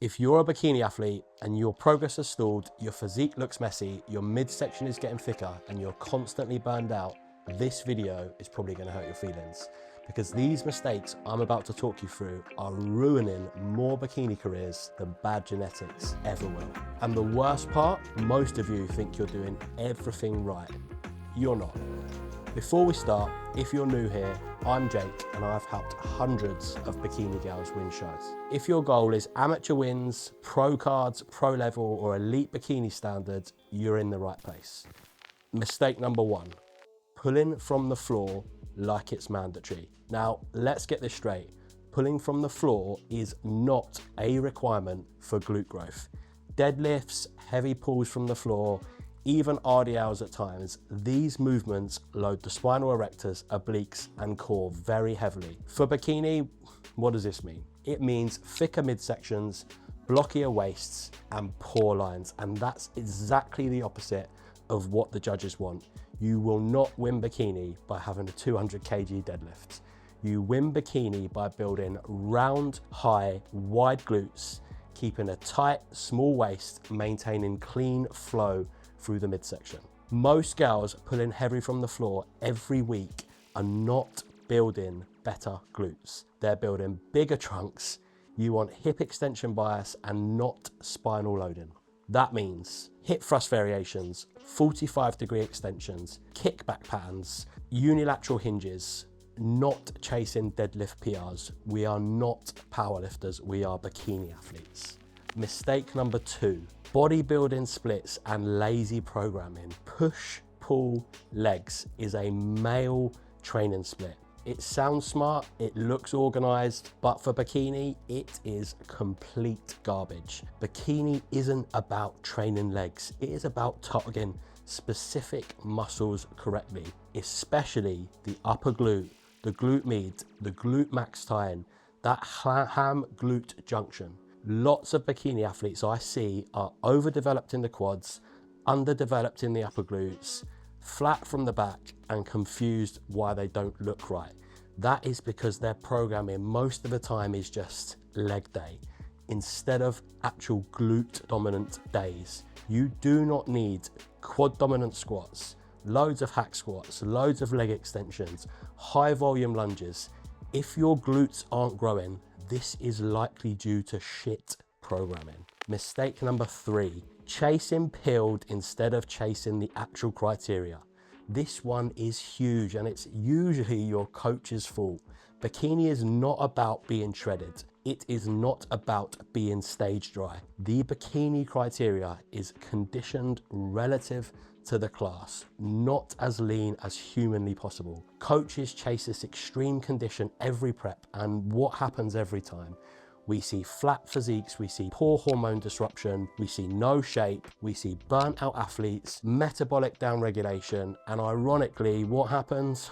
If you're a bikini athlete and your progress has stalled, your physique looks messy, your midsection is getting thicker, and you're constantly burned out, this video is probably going to hurt your feelings, because these mistakes I'm about to talk you through are ruining more bikini careers than bad genetics ever will. And the worst part, most of you think you're doing everything right. You're not. Before we start, if you're new here, I'm Jake and I've helped hundreds of bikini girls win shows. If your goal is amateur wins, pro cards, pro level or elite bikini standards, you're in the right place. Mistake number one, pulling from the floor like it's mandatory. Now, let's get this straight. Pulling from the floor is not a requirement for glute growth. Deadlifts, heavy pulls from the floor, even RDLs at times, these movements load the spinal erectors, obliques, and core very heavily. For bikini, what does this mean? It means thicker midsections, blockier waists, and poor lines. And that's exactly the opposite of what the judges want. You will not win bikini by having a 200 kg deadlift. You win bikini by building round, high, wide glutes, keeping a tight, small waist, maintaining clean flow through the midsection. Most girls pulling heavy from the floor every week are not building better glutes. They're building bigger trunks. You want hip extension bias and not spinal loading. That means hip thrust variations, 45-degree extensions, kickback patterns, unilateral hinges, not chasing deadlift PRs. We are not powerlifters, we are bikini athletes. Mistake number two, bodybuilding splits and lazy programming. Push, pull, legs is a male training split. It sounds smart, it looks organized, but for bikini, it is complete garbage. Bikini isn't about training legs. It is about targeting specific muscles correctly, especially the upper glute, the glute med, the glute max tie-in, that ham glute junction. Lots of bikini athletes I see are overdeveloped in the quads, underdeveloped in the upper glutes, flat from the back, and confused why they don't look right. That is because their programming most of the time is just leg day instead of actual glute dominant days. You do not need quad dominant squats, loads of hack squats, loads of leg extensions, high volume lunges. If your glutes aren't growing, this is likely due to shit programming. Mistake number three, chasing peeled instead of chasing the actual criteria. This one is huge and it's usually your coach's fault. Bikini is not about being shredded. It is not about being stage dry. The bikini criteria is conditioned relative to the class, not as lean as humanly possible. Coaches chase this extreme condition every prep, and what happens every time? We see flat physiques, we see poor hormone disruption, we see no shape, we see burnt out athletes, metabolic downregulation, and ironically, what happens?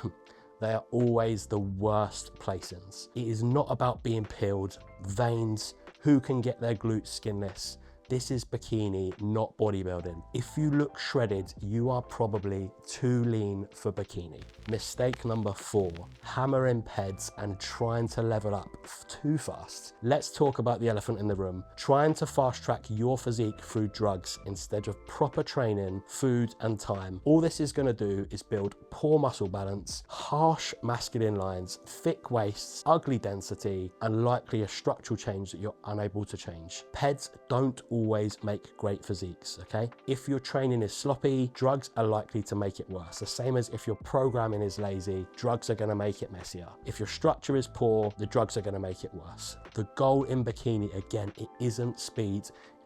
They are always the worst placings. It is not about being peeled, veins, who can get their glutes skinless. This is bikini, not bodybuilding. If you look shredded, you are probably too lean for bikini. Mistake number four, hammering peds and trying to level up too fast. Let's talk about the elephant in the room. Trying to fast track your physique through drugs instead of proper training, food, and time. All this is gonna do is build poor muscle balance, harsh masculine lines, thick waists, ugly density, and likely a structural change that you're unable to change. Peds don't always make great physiques, okay? If your training is sloppy, drugs are likely to make it worse. The same as if your programming is lazy, drugs are gonna make it messier. If your structure is poor, the drugs are gonna make it worse. The goal in bikini, again, it isn't speed.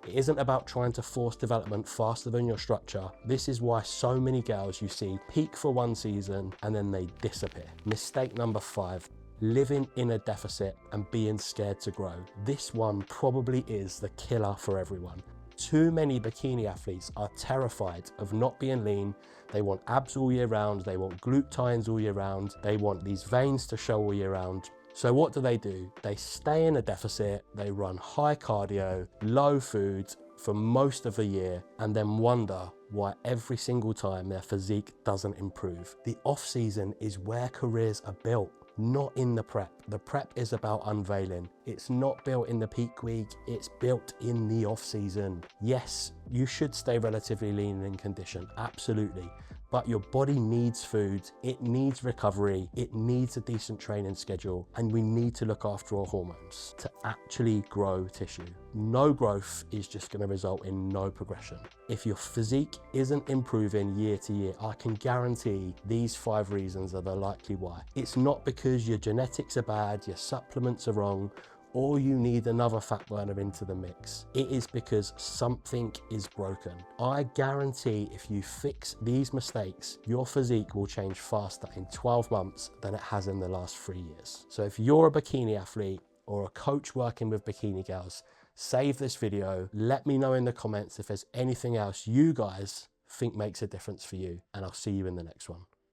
It isn't about trying to force development faster than your structure. This is why so many girls you see peak for one season and then they disappear. Mistake number five, living in a deficit and being scared to grow. This one probably is the killer for everyone. Too many bikini athletes are terrified of not being lean. They want abs all year round. They want glute tie-ins all year round. They want these veins to show all year round. So what do? They stay in a deficit. They run high cardio, low food for most of the year, and then wonder why every single time their physique doesn't improve. The off season is where careers are built, not in the prep. The prep is about unveiling. It's not built in the peak week, it's built in the off season. Yes, you should stay relatively lean and in condition, absolutely. But your body needs food, it needs recovery, it needs a decent training schedule, and we need to look after our hormones to actually grow tissue. No growth is just going to result in no progression. If your physique isn't improving year to year, I can guarantee these 5 reasons are the likely why. It's not because your genetics are bad, your supplements are wrong, or you need another fat burner into the mix. It is because something is broken. I guarantee if you fix these mistakes, your physique will change faster in 12 months than it has in the last 3 years. So if you're a bikini athlete or a coach working with bikini girls, save this video. Let me know in the comments if there's anything else you guys think makes a difference for you, and I'll see you in the next one.